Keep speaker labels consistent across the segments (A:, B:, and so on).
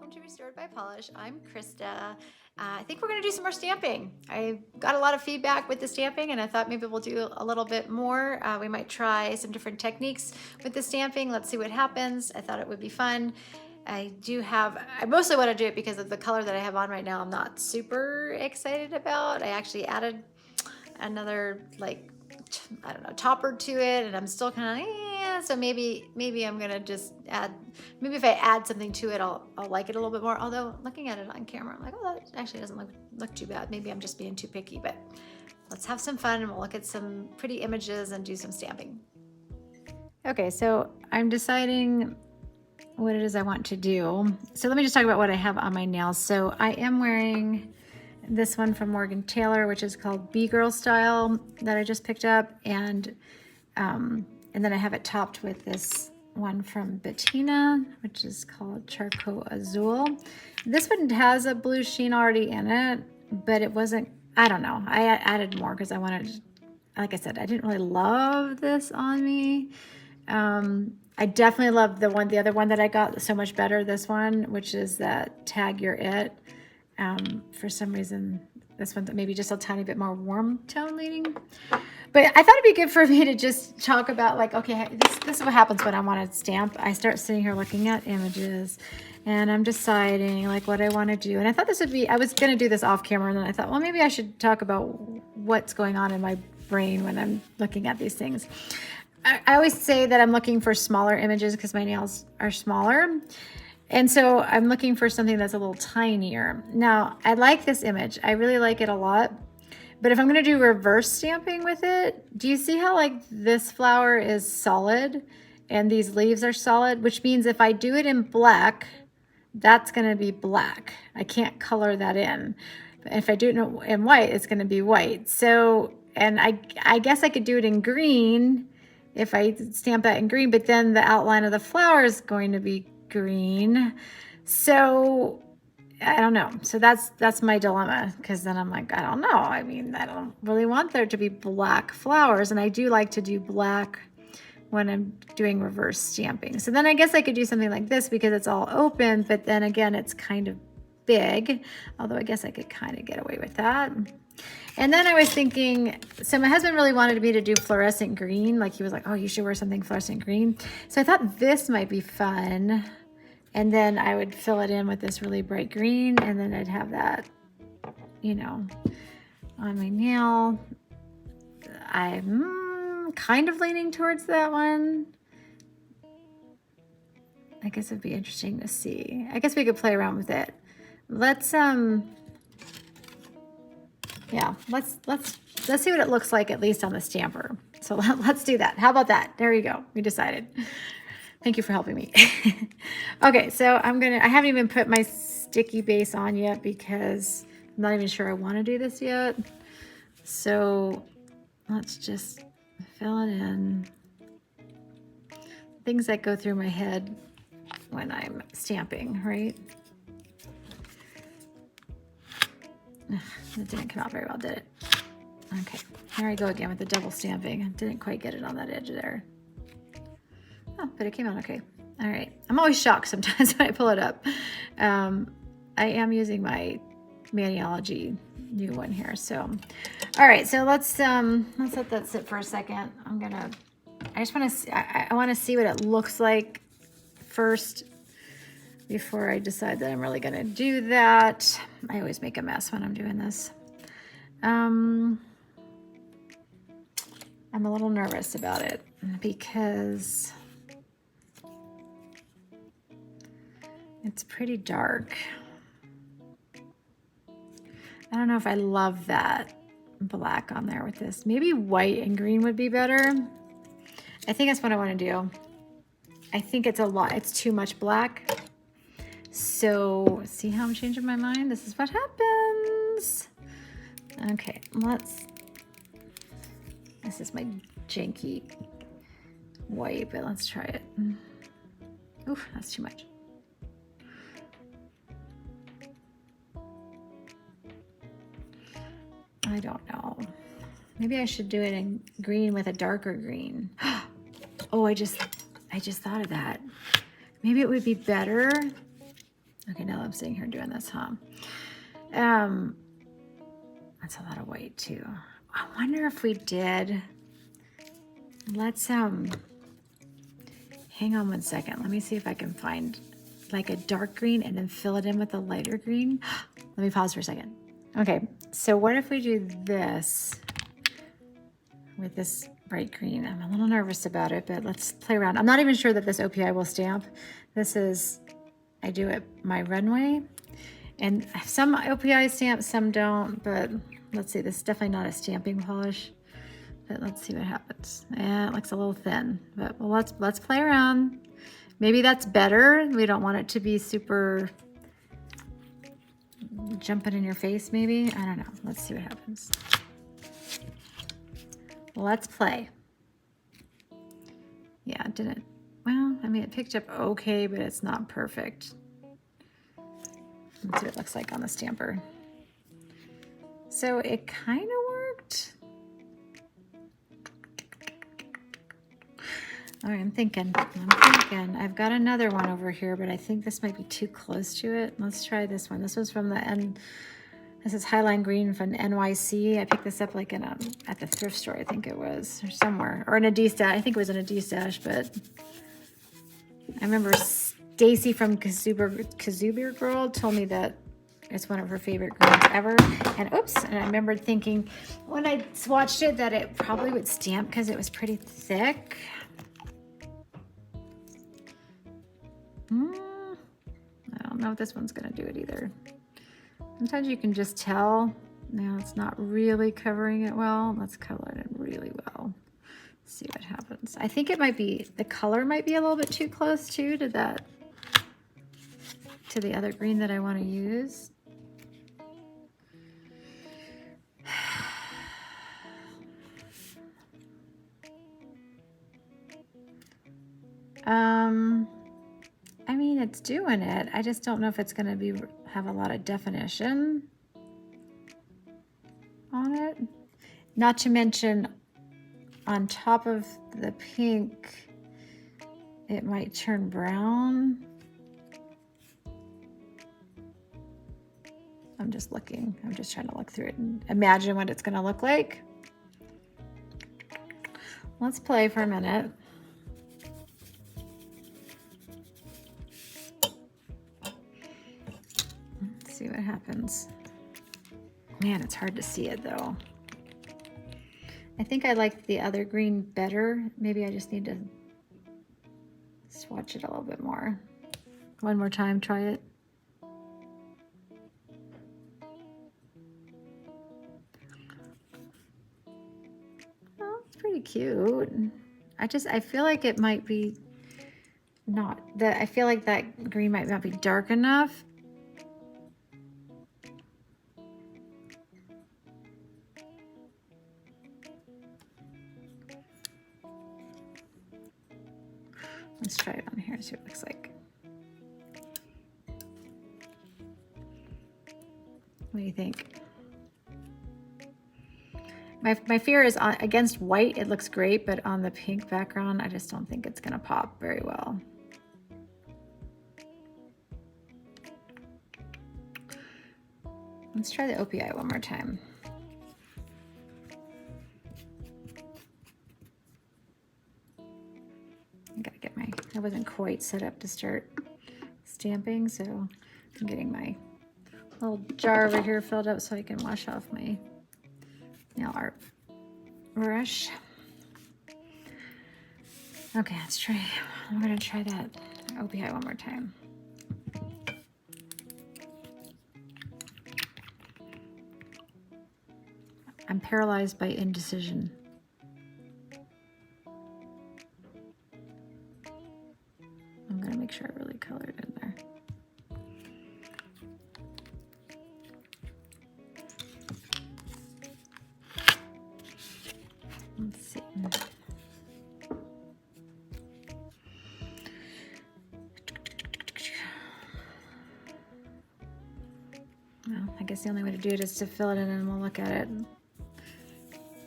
A: welcome to Restored by Polish. I'm Krista. I think we're going to do some more stamping. I got a lot of feedback with the stamping and I thought maybe we'll do a little bit more. We might try some different techniques with the stamping. Let's see what happens. I thought it would be fun. I mostly want to do it because of the color that I have on right now. I'm not super excited about. I actually added another I don't know, topper to it, and I'm still kind of, so maybe I'm gonna just add, maybe if I add something to it, I'll like it a little bit more. Although looking at it on camera, I'm like, oh, that actually doesn't look too bad. Maybe I'm just being too picky, but let's have some fun and we'll look at some pretty images and do some stamping. Okay, so I'm deciding what it is I want to do. So let me just talk about what I have on my nails. So I am wearing this one from Morgan Taylor, which is called B-Girl Style, that I just picked up, and then I have it topped with this one from Bettina, which is called Charco Azul. This one has a blue sheen already in it, but it wasn't, I don't know, I added more because I wanted, like I said, I didn't really love this on me. I definitely love the other one that I got so much better, this one, which is that Tag Your It. For some reason, this one's maybe just a tiny bit more warm tone leaning. But I thought it'd be good for me to just talk about, like, okay, this is what happens when I want to stamp. I start sitting here looking at images and I'm deciding like what I want to do. And I thought this would be, I was going to do this off camera, and then I thought, well, maybe I should talk about what's going on in my brain when I'm looking at these things. I always say that I'm looking for smaller images because my nails are smaller. And so I'm looking for something that's a little tinier. Now, I like this image. I really like it a lot. But if I'm gonna do reverse stamping with it, do you see how like this flower is solid and these leaves are solid? Which means if I do it in black, that's gonna be black. I can't color that in. If I do it in white, it's gonna be white. So, and I guess I could do it in green if I stamp that in green, but then the outline of the flower is going to be green. So I don't know. So that's my dilemma, because then I'm like, I don't know. I mean, I don't really want there to be black flowers, and I do like to do black when I'm doing reverse stamping. So then I guess I could do something like this because it's all open, but then again, it's kind of big, although I guess I could kind of get away with that. And then I was thinking, so my husband really wanted me to do fluorescent green. Like he was like, oh, you should wear something fluorescent green. So I thought this might be fun. And then I would fill it in with this really bright green, and then I'd have that, you know, on my nail. I'm kind of leaning towards that one. I guess it'd be interesting to see. I guess we could play around with it. Let's yeah, let's see what it looks like, at least on the stamper. So let's do that. How about that? There you go. We decided. Thank you for helping me. Okay, so I haven't even put my sticky base on yet because I'm not even sure I want to do this yet. So let's just fill it in. Things that go through my head when I'm stamping, right? It didn't come out very well, did it? Okay, here I go again with the double stamping. I didn't quite get it on that edge there. Oh, but it came out okay. All right, I'm always shocked sometimes when I pull it up. I am using my Maniology new one here. So, all right, so let's let that sit for a second. I just want to, I want to see what it looks like first before I decide that I'm really gonna do that. I always make a mess when I'm doing this. I'm a little nervous about it because it's pretty dark. I don't know if I love that black on there with this. Maybe white and green would be better. I think that's what I want to do. I think it's too much black. So see how I'm changing my mind? This is what happens. Okay, this is my janky white, but let's try it. Oof, that's too much. I don't know. Maybe I should do it in green with a darker green. Oh, I just thought of that. Maybe it would be better. Okay, now that I'm sitting here doing this, huh? That's a lot of white too. I wonder if we did, let's, hang on one second. Let me see if I can find like a dark green and then fill it in with a lighter green. Let me pause for a second. Okay, so what if we do this with this bright green? I'm a little nervous about it, but let's play around. I'm not even sure that this OPI will stamp. This is, I do it my runway. And some OPI stamp, some don't, but let's see, this is definitely not a stamping polish, but let's see what happens. Yeah, it looks a little thin, but well, let's play around. Maybe that's better. We don't want it to be super jumping in your face, maybe. I don't know. Let's see what happens. Let's play. Yeah, it didn't. Well, I mean, it picked up okay, but it's not perfect. Let's see what it looks like on the stamper. So it kind of worked. All right, I'm thinking. I've got another one over here, but I think this might be too close to it. Let's try this one. This was from the end. This is Highline Green from NYC. I picked this up like in at the thrift store, I think it was, or somewhere, or in a D-stash. I think it was in a D-stash, but I remember Stacy from Kazuber Girl told me that it's one of her favorite greens ever. And oops, and I remember thinking when I swatched it that it probably would stamp because it was pretty thick. I don't know if this one's gonna do it either. Sometimes you can just tell. Now it's not really covering it well. Let's color it in really well. See what happens. I think it might be, the color might be a little bit too close too to that, to the other green that I want to use. I mean, it's doing it. I just don't know if it's going to have a lot of definition on it. Not to mention, on top of the pink, it might turn brown. I'm just looking. I'm just trying to look through it and imagine what it's going to look like. Let's play for a minute. Let's see what happens. Man, it's hard to see it though. I think I like the other green better. Maybe I just need to swatch it a little bit more. One more time, try it. Oh, it's pretty cute. I feel like it might be not, I feel like that green might not be dark enough. Let's try it on here and see what it looks like. What do you think? My fear is against white, it looks great, but on the pink background, I just don't think it's gonna pop very well. Let's try the OPI one more time. I gotta get I wasn't quite set up to start stamping, so I'm getting my little jar over here filled up so I can wash off my nail art brush. Okay, let's try. I'm gonna try that OPI one more time. I'm paralyzed by indecision. I'm gonna make sure I really color it in there. Let's see. Well, I guess the only way to do it is to fill it in and we'll look at it.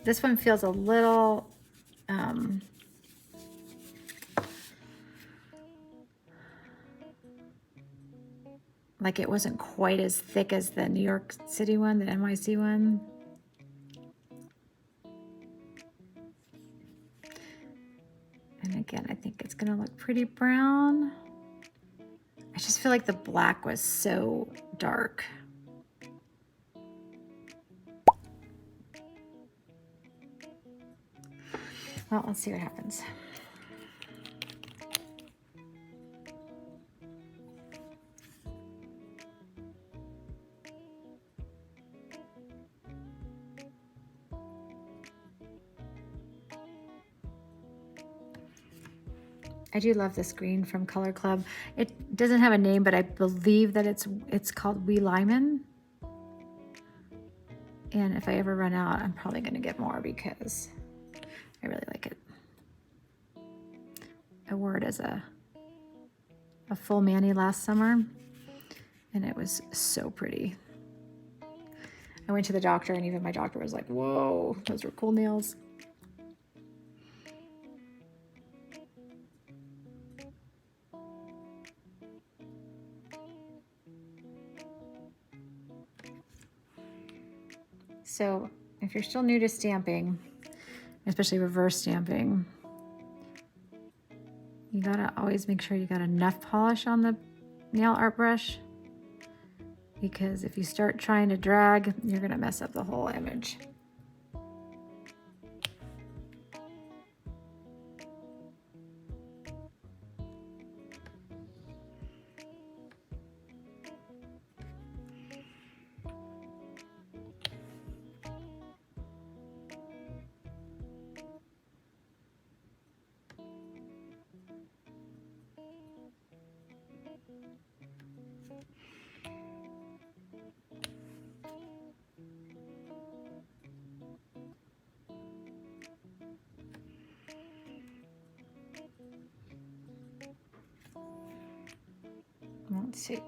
A: This one feels a little like it wasn't quite as thick as the New York City one, the NYC one. And again, I think it's gonna look pretty brown. I just feel like the black was so dark. Well, let's see what happens. I do love this green from Color Club. It doesn't have a name, but I believe that it's called Wee Lyman. And if I ever run out, I'm probably gonna get more because I really like it. I wore it as a full mani last summer, and it was so pretty. I went to the doctor, and even my doctor was like, whoa, those were cool nails. So if you're still new to stamping, especially reverse stamping, you gotta always make sure you got enough polish on the nail art brush, because if you start trying to drag, you're gonna mess up the whole image. Let's see.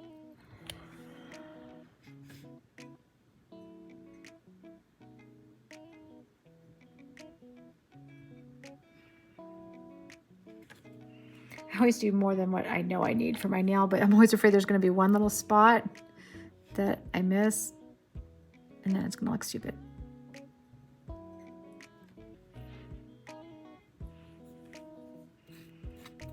A: I always do more than what I know I need for my nail, but I'm always afraid there's going to be one little spot that I miss, and then it's going to look stupid.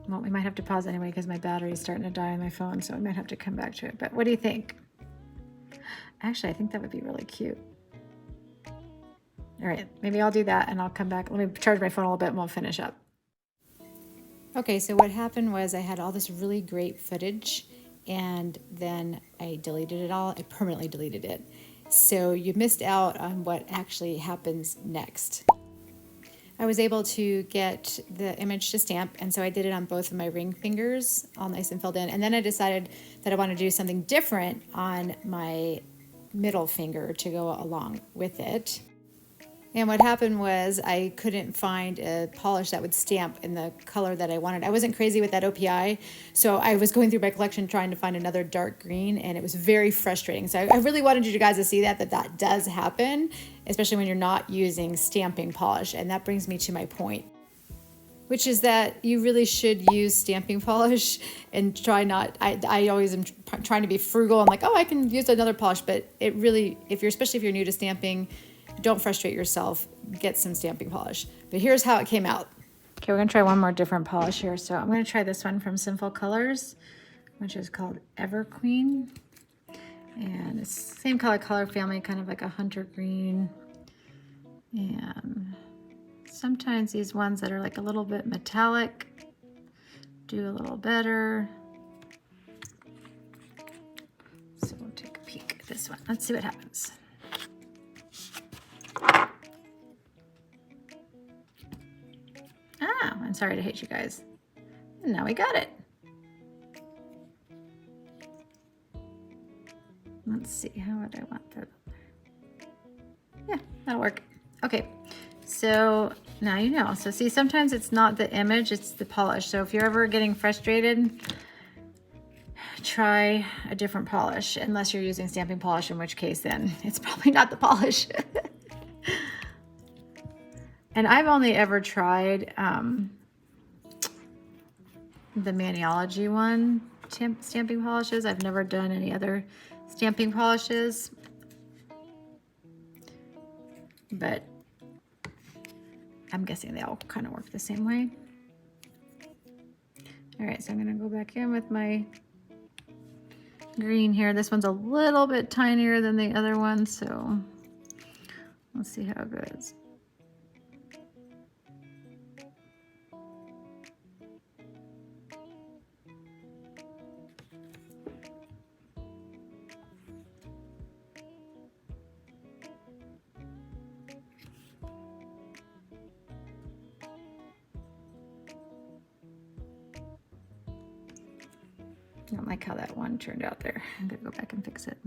A: Well, we might have to pause anyway because my battery is starting to die on my phone, so I might have to come back to it. But what do you think? Actually, I think that would be really cute. All right, maybe I'll do that and I'll come back. Let me charge my phone a little bit and we'll finish up. Okay, so what happened was I had all this really great footage and then I deleted it all. I permanently deleted it. So you missed out on what actually happens next. I was able to get the image to stamp, and so I did it on both of my ring fingers, all nice and filled in. And then I decided that I want to do something different on my middle finger to go along with it. And what happened was I couldn't find a polish that would stamp in the color that I wanted. I wasn't crazy with that OPI, so I was going through my collection trying to find another dark green, and it was very frustrating. So I really wanted you guys to see that does happen, especially when you're not using stamping polish. And that brings me to my point, which is that you really should use stamping polish and try not, I always am trying to be frugal. I'm like, oh, I can use another polish, but it really, especially if you're new to stamping, don't frustrate yourself, get some stamping polish. But here's how it came out. Okay, we're gonna try one more different polish here. So I'm gonna try this one from Sinful Colors, which is called Everqueen. And it's the same color family, kind of like a hunter green. And sometimes these ones that are like a little bit metallic do a little better. So we'll take a peek at this one. Let's see what happens. Ah, I'm sorry to hate you guys. And now we got it. Let's see, how would I want that? Yeah, that'll work. Okay, so now you know. So see, sometimes it's not the image, it's the polish. So if you're ever getting frustrated, try a different polish, unless you're using stamping polish, in which case then it's probably not the polish. And I've only ever tried the Maniology one, stamping polishes. I've never done any other stamping polishes, but I'm guessing they all kind of work the same way. All right, so I'm gonna go back in with my green here. This one's a little bit tinier than the other one, so let's see how it goes. I don't like how that one turned out there. I'm gonna go back and fix it.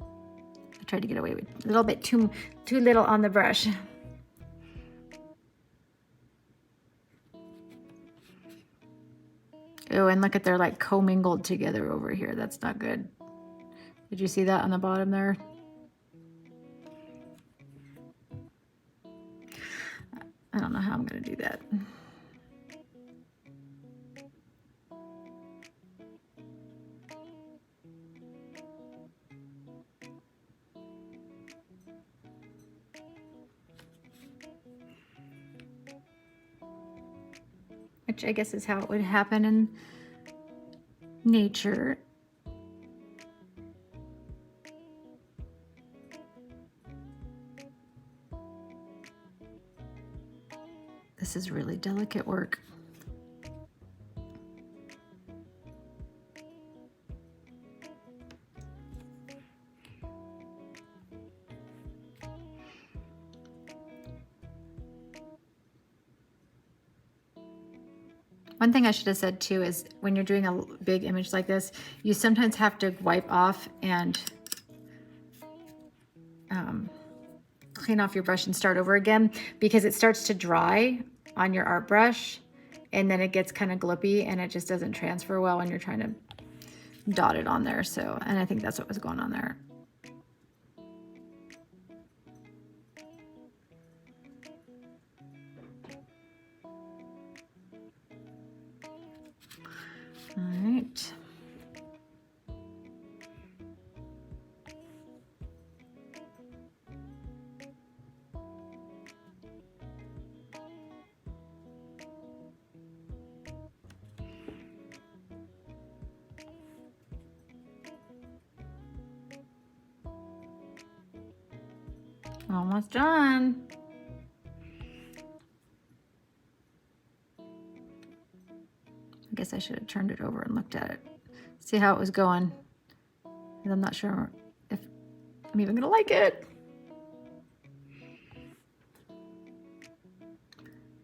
A: I tried to get away with a little bit too little on the brush. Oh, and look at they're like commingled together over here. That's not good. Did you see that on the bottom there? I don't know how I'm gonna do that. Which I guess is how it would happen in nature. This is really delicate work. One thing I should have said too is when you're doing a big image like this, you sometimes have to wipe off and clean off your brush and start over again, because it starts to dry on your art brush and then it gets kind of gloopy and it just doesn't transfer well when you're trying to dot it on there. So, and I think that's what was going on there. All right. Almost done. I guess I should have turned it over and looked at it. See how it was going. And I'm not sure if I'm even gonna like it.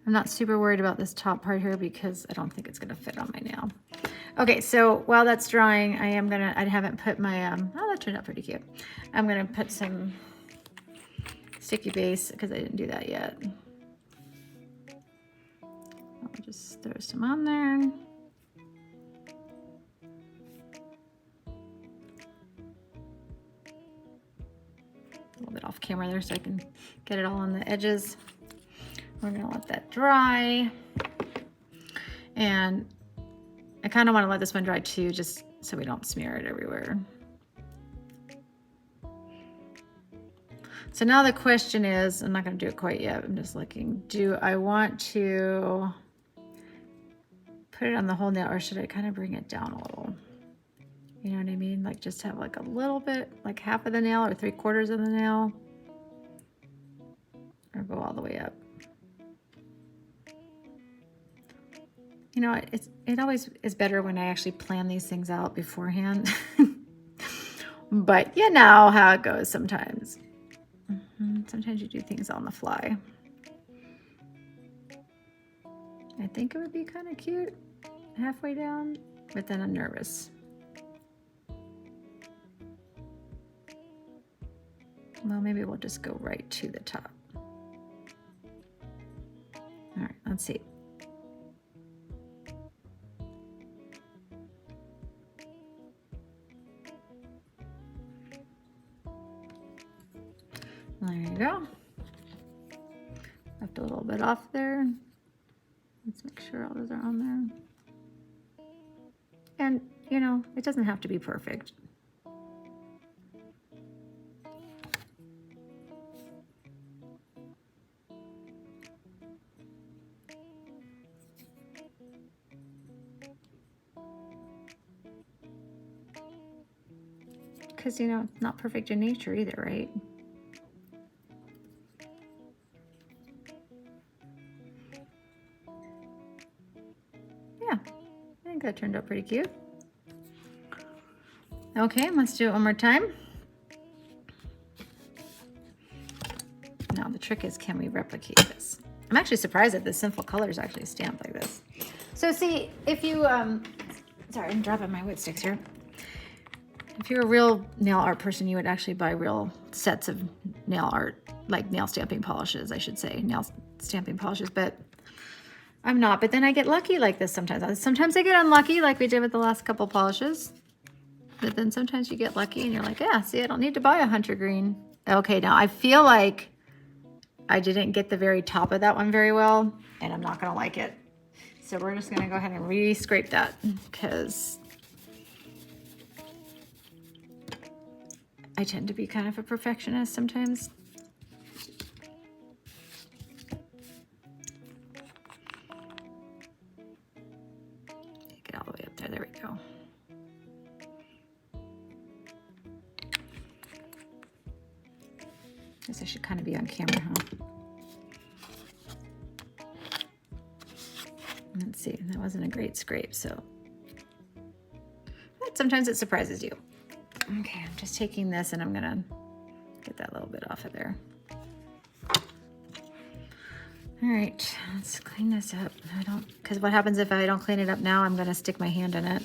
A: I'm not super worried about this top part here because I don't think it's gonna fit on my nail. Okay, so while that's drying, I haven't put my, oh, that turned out pretty cute. I'm gonna put some sticky base because I didn't do that yet. I'll just throw some on there. A little bit off camera there so I can get it all on the edges. We're gonna let that dry. And I kind of want to let this one dry too, just so we don't smear it everywhere. So now the question is, I'm not going to do it quite yet. I'm just looking. Do I want to put it on the whole nail, or should I kind of bring it down a little? You know what I mean? Like just have like a little bit, like half of the nail or 3/4 of the nail, or go all the way up. You know, it always is better when I actually plan these things out beforehand. But you know how it goes sometimes. Sometimes you do things on the fly. I think it would be kind of cute halfway down, but then I'm nervous. Well, maybe we'll just go right to the top. All right, let's see. There you go. Left a little bit off there. Let's make sure all those are on there. And, you know, it doesn't have to be perfect. Because, you know, it's not perfect in nature either, right? Yeah, I think that turned out pretty cute. Okay, let's do it one more time. Now the trick is, can we replicate this? I'm actually surprised that the Simple Colors actually stamped like this. So see, if you, sorry, I'm dropping my wood sticks here. If you're a real nail art person, you would actually buy real sets of nail art, like nail stamping polishes, I should say, nail stamping polishes, but I'm not. But then I get lucky like this sometimes. Sometimes I get unlucky like we did with the last couple polishes. But then sometimes you get lucky and you're like, yeah, see, I don't need to buy a hunter green. Okay, now I feel like I didn't get the very top of that one very well, and I'm not gonna like it. So we're just gonna go ahead and re-scrape that because I tend to be kind of a perfectionist sometimes. Get all the way up there, there we go. Guess I should kind of be on camera, huh? Let's see, that wasn't a great scrape, so. But sometimes it surprises you. Okay, I'm just taking this and I'm gonna get that little bit off of there. All right, let's clean this up. Because what happens if I don't clean it up now, I'm gonna stick my hand in it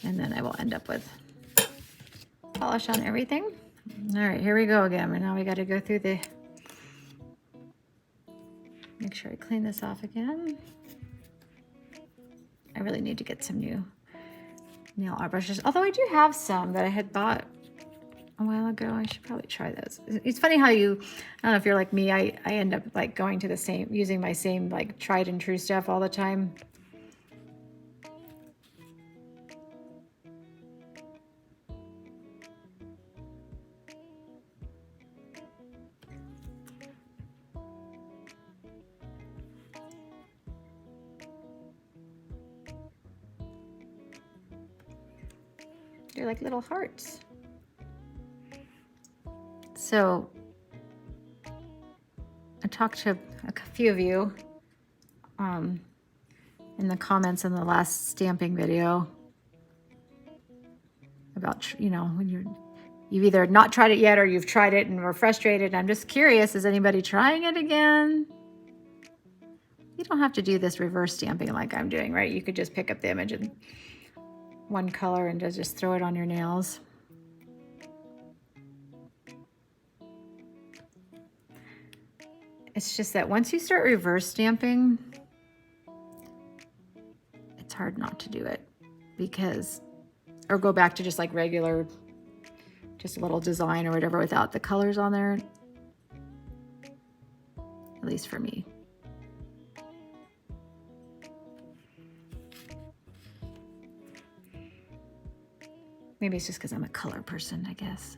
A: and then I will end up with polish on everything. All right, here we go again. And now we gotta go through the, make sure I clean this off again. I really need to get some new nail art brushes. Although I do have some that I had bought a while ago. I should probably try those. It's funny how you, I don't know if you're like me, I end up like going to the same, using my same like tried and true stuff all the time. They're like little hearts. So I talked to a few of you in the comments in the last stamping video about, you know, when you've either not tried it yet or you've tried it and were frustrated. I'm just curious, is anybody trying it again? You don't have to do this reverse stamping like I'm doing, right? You could just pick up the image in one color and just throw it on your nails. It's just that once you start reverse stamping, it's hard not to do it because, or go back to just like regular, just a little design or whatever without the colors on there, at least for me. Maybe it's just because I'm a color person, I guess.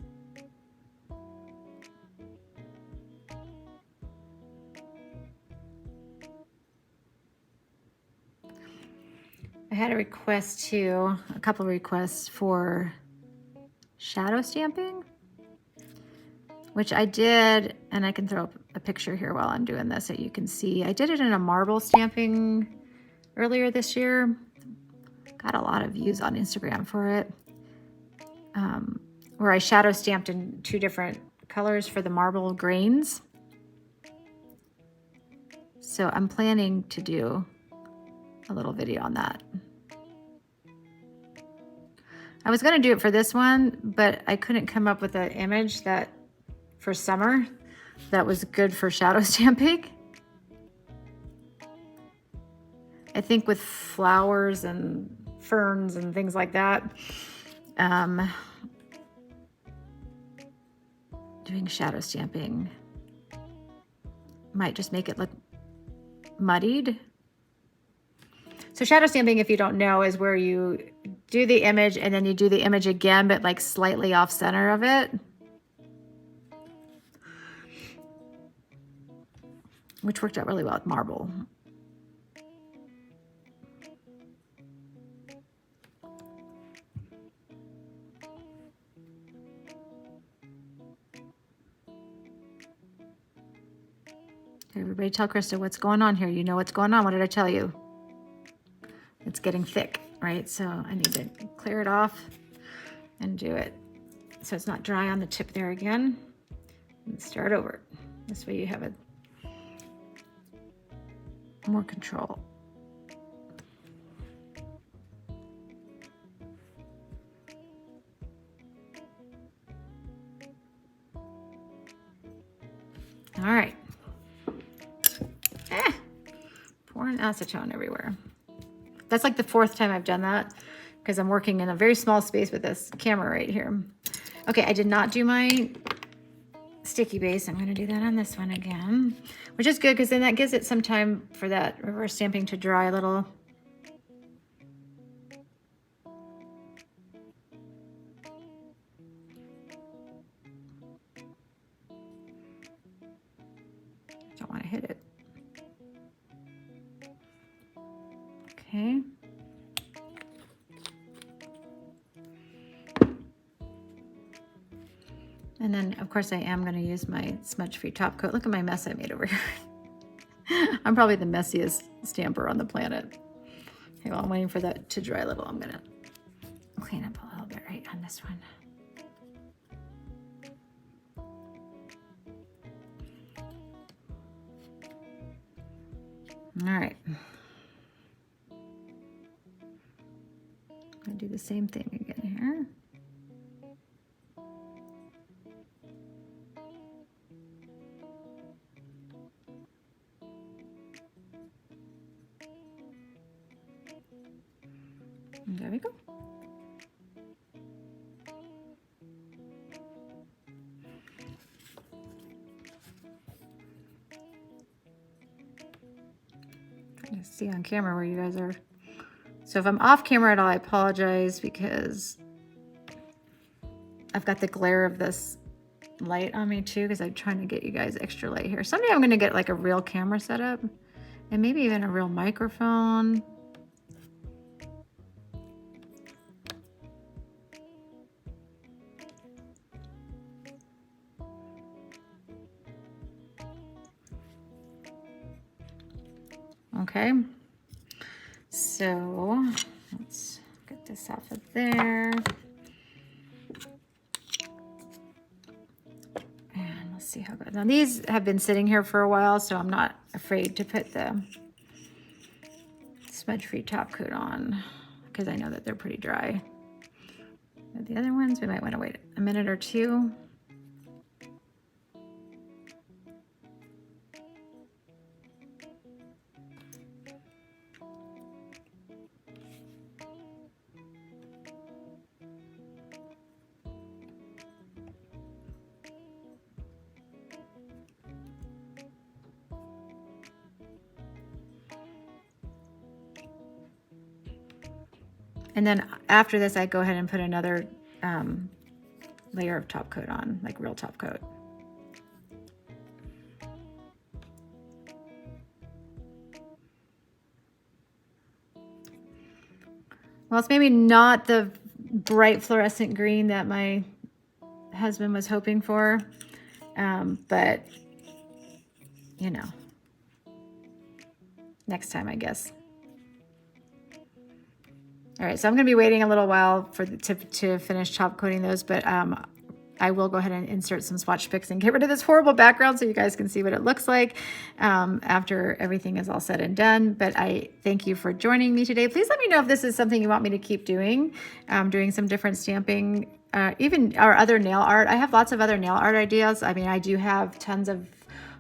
A: I had a request too, a couple of requests for shadow stamping, which I did, and I can throw up a picture here while I'm doing this so you can see. I did it in a marble stamping earlier this year. Got a lot of views on Instagram for it, where I shadow stamped in 2 different colors for the marble grains. So I'm planning to do a little video on that. I was going to do it for this one, but I couldn't come up with an image that for summer that was good for shadow stamping. I think with flowers and ferns and things like that, doing shadow stamping might just make it look muddied. So shadow stamping, if you don't know, is where you do the image and then you do the image again, but like slightly off center of it. Which worked out really well with marble. Everybody tell Krista what's going on here. You know what's going on. What did I tell you? It's getting thick, right? So I need to clear it off and do it so it's not dry on the tip there again. And start over. This way you have a more control. All right. Pouring acetone everywhere. That's like the 4th time I've done that because I'm working in a very small space with this camera right here. Okay, I did not do my sticky base. I'm going to do that on this one again, which is good because then that gives it some time for that reverse stamping to dry a little. Don't want to hit it. Okay. And then, of course, I am going to use my smudge-free top coat. Look at my mess I made over here. I'm probably the messiest stamper on the planet. Okay, while I'm waiting for that to dry a little, I'm going to clean up a little bit right on this one. All right. I'll do the same thing again here. And there we go. Trying to see on camera where you guys are. So if I'm off camera at all, I apologize because I've got the glare of this light on me too, because I'm trying to get you guys extra light here. Someday I'm going to get like a real camera set up and maybe even a real microphone. Okay, so let's get this off of there. And let's see how good. Now these have been sitting here for a while, so I'm not afraid to put the smudge-free top coat on because I know that they're pretty dry. But the other ones, we might want to wait a minute or two. And then after this, I go ahead and put another layer of top coat on, like real top coat. Well, it's maybe not the bright fluorescent green that my husband was hoping for, but you know, next time, I guess. All right, so I'm going to be waiting a little while for to finish top coating those, but I will go ahead and insert some swatch pics and get rid of this horrible background so you guys can see what it looks like after everything is all said and done. But I thank you for joining me today. Please let me know if this is something you want me to keep doing, doing some different stamping, even our other nail art. I have lots of other nail art ideas. I mean, I do have tons of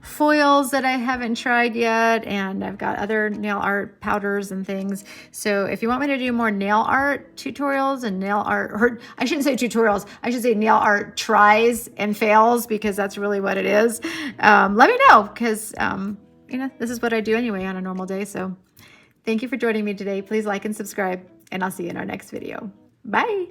A: foils that I haven't tried yet, and I've got other nail art powders and things. So if you want me to do more nail art tutorials and nail art, or I shouldn't say tutorials, I should say nail art tries and fails, because that's really what it is. Let me know, because you know, this is what I do anyway on a normal day. So Thank you for joining me today. Please like and subscribe, and I'll see you in our next video. Bye.